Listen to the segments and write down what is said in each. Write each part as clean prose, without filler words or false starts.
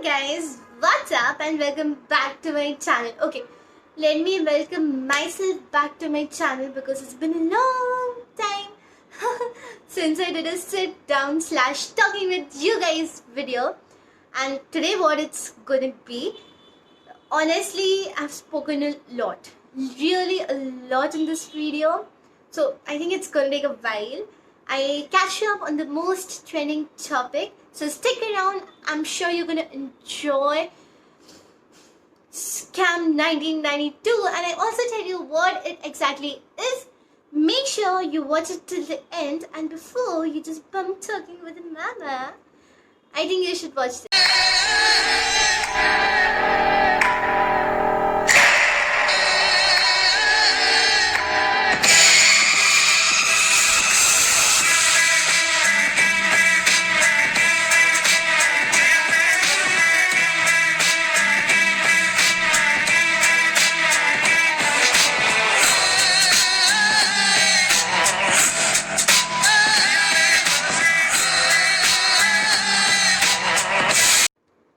Guys, what's up and welcome back to my channel. Okay, let me welcome myself back to my channel because it's been a long time since I did a sit down / talking with you guys video. And today what it's gonna be, honestly, I've spoken a lot, really a lot in this video, so I think it's gonna take a while. I catch you up on the most trending topic, so stick around. I'm sure you're gonna enjoy Scam 1992, and I also tell you what it exactly is. Make sure you watch it till the end, and before you just bum talking with the mama, I think you should watch this.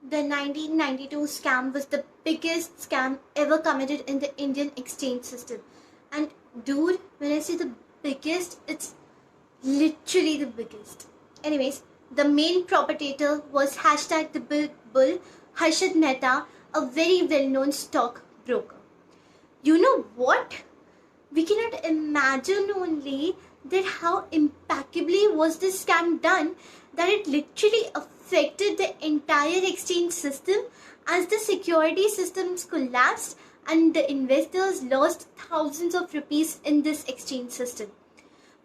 The 1992 scam was the biggest scam ever committed in the Indian exchange system. And dude, when I say the biggest, it's literally the biggest. Anyways, the main perpetrator was Hashtag the Big Bull, Harshad Mehta, a very well-known stock broker. You know what? We cannot imagine only that how impeccably was this scam done, that it literally affected the entire exchange system as the security systems collapsed and the investors lost thousands of rupees in this exchange system.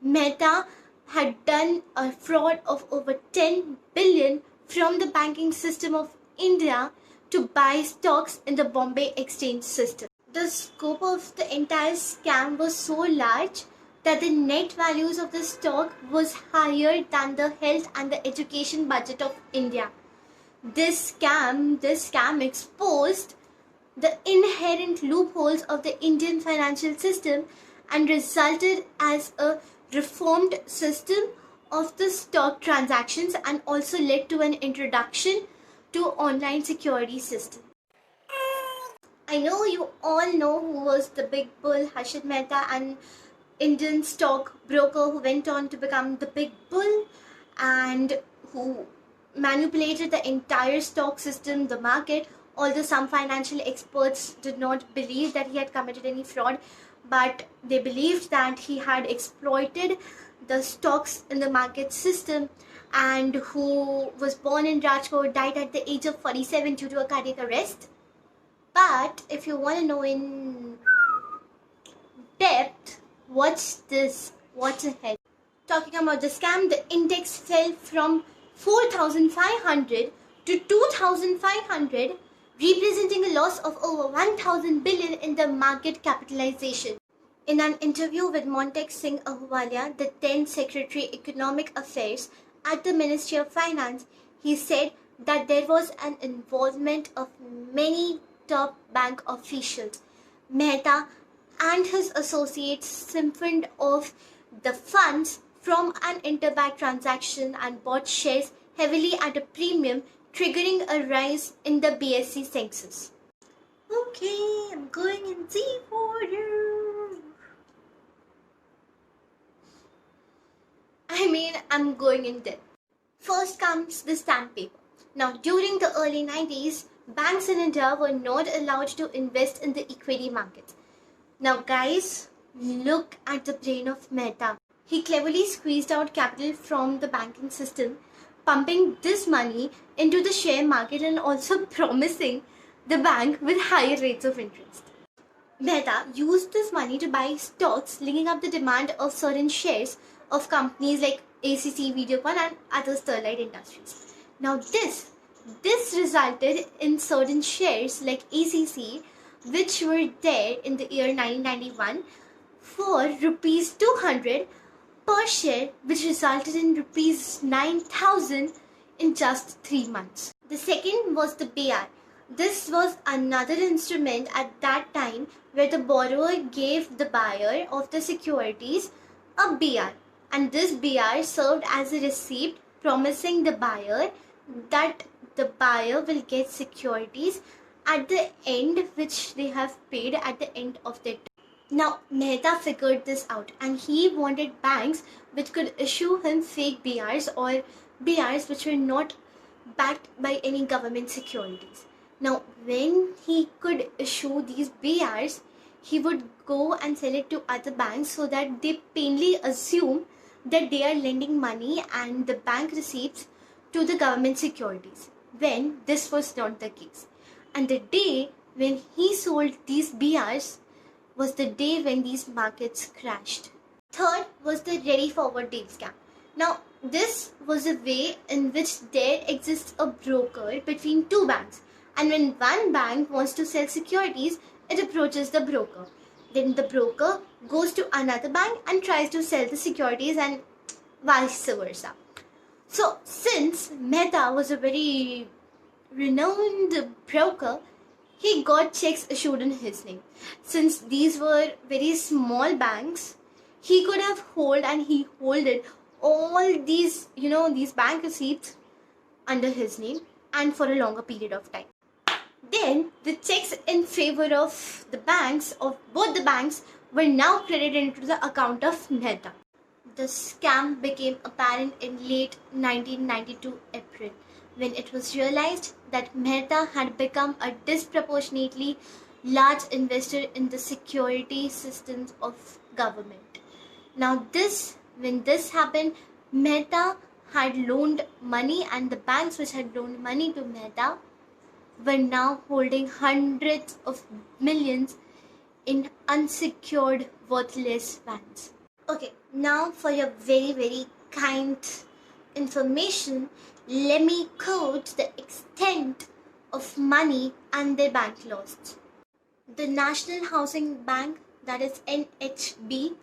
Mehta had done a fraud of over 10 billion from the banking system of India to buy stocks in the Bombay exchange system. The scope of the entire scam was so large that the net values of the stock was higher than the health and the education budget of India. This scam exposed the inherent loopholes of the Indian financial system and resulted as a reformed system of the stock transactions, and also led to an introduction to online security system. I know you all know who was the big bull, Harshad Mehta, an Indian stock broker who went on to become the big bull and who manipulated the entire stock system, the market. Although some financial experts did not believe that he had committed any fraud, but they believed that he had exploited the stocks in the market system, and who was born in Rajkot, died at the age of 47 due to a cardiac arrest. But if you want to know in depth, watch this. What the hell? Talking about the scam, the index fell from 4,500 to 2,500, representing a loss of over 1,000 billion in the market capitalization. In an interview with Montek Singh Ahluwalia, the then Secretary Economic Affairs at the Ministry of Finance, he said that there was an involvement of many top bank officials. Mehta and his associates siphoned off the funds from an interbank transaction and bought shares heavily at a premium, triggering a rise in the BSE census. Okay, I'm going in deep order. I'm going in depth. First comes the stamp paper. Now, during the early 90s, banks in India were not allowed to invest in the equity market. Now guys, look at the brain of Mehta. He cleverly squeezed out capital from the banking system, pumping this money into the share market and also promising the bank with higher rates of interest. Mehta used this money to buy stocks, linking up the demand of certain shares of companies like ACC, Videocon and other Sterlite Industries. Now this resulted in certain shares like ACC, which were there in the year 1991 for rupees 200 per share, which resulted in rupees 9,000 in just 3 months. The second was the BR. This was another instrument at that time where the borrower gave the buyer of the securities a BR, and this BR served as a receipt promising the buyer that the buyer will get securities at the end, which they have paid at the end of their term. Now, Mehta figured this out, and he wanted banks which could issue him fake BRs or BRs which were not backed by any government securities. Now, when he could issue these BRs, he would go and sell it to other banks so that they plainly assume that they are lending money and the bank receipts to the government securities, when this was not the case. And the day when he sold these BRs was the day when these markets crashed. Third was the ready forward deal scam. Now, this was a way in which there exists a broker between two banks, and when one bank wants to sell securities, it approaches the broker. Then the broker goes to another bank and tries to sell the securities, and vice versa. So, since Mehta was a very renowned broker, he got checks issued in his name. Since these were very small banks, he could have holded all these, these bank receipts under his name and for a longer period of time. Then the checks in favor of the banks, of both the banks, were now credited into the account of Mehta. The scam became apparent in late 1992 April, when it was realized that Mehta had become a disproportionately large investor in the security systems of government. Now when this happened, Mehta had loaned money, and the banks which had loaned money to Mehta were now holding hundreds of millions in unsecured, worthless funds. Okay, now for your very, very kind information, let me quote the extent of money and their bank lost. The National Housing Bank, that is NHB,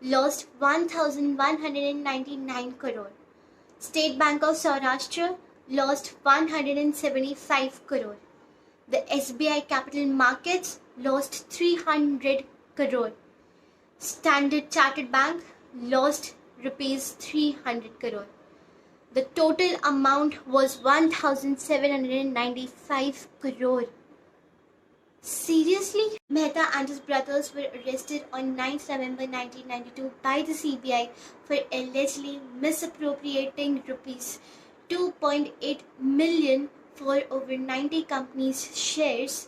lost 1,199 crore. State Bank of Saurashtra lost 175 crore. The SBI Capital Markets lost 300 crore. Standard Chartered Bank lost rupees 300 crore. The total amount was 1,795 crore. Seriously? Mehta and his brothers were arrested on 9th November 1992 by the CBI for allegedly misappropriating rupees 2.8 million for over 90 companies' shares,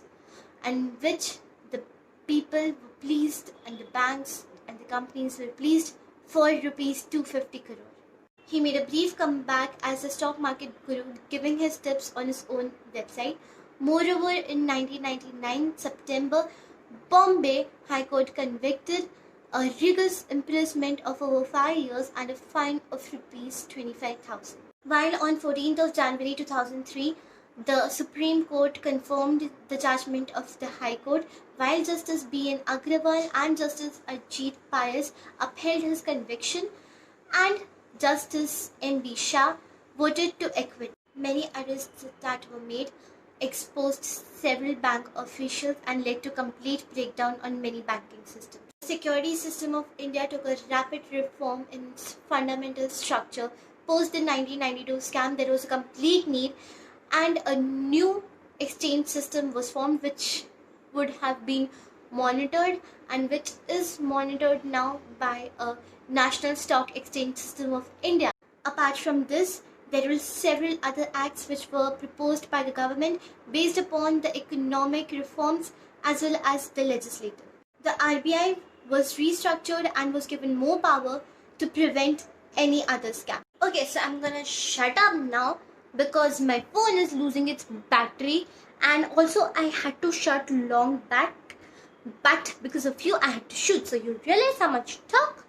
and which the people were pleased and the banks and the companies were pleased for rupees 250 crore. He made a brief comeback as a stock market guru, giving his tips on his own website. Moreover, in 1999 September, Bombay High Court convicted a rigorous imprisonment of over 5 years and a fine of rupees 25,000. While on 14th of January 2003, the Supreme Court confirmed the judgment of the High Court, while Justice B.N. Agrawal and Justice Ajit Pius upheld his conviction, and Justice N.B. Shah voted to acquit. Many arrests that were made exposed several bank officials and led to complete breakdown on many banking systems. The security system of India took a rapid reform in its fundamental structure. Post the 1992 scam, there was a complete need, and a new exchange system was formed which would have been monitored and which is monitored now by a National Stock Exchange System of India. Apart from this, there were several other acts which were proposed by the government based upon the economic reforms as well as the legislative. The RBI was restructured and was given more power to prevent any other scam. Okay, so I'm gonna shut up now because my phone is losing its battery, and also I had to shut long back, but because of you I had to shoot, so you realize how much talk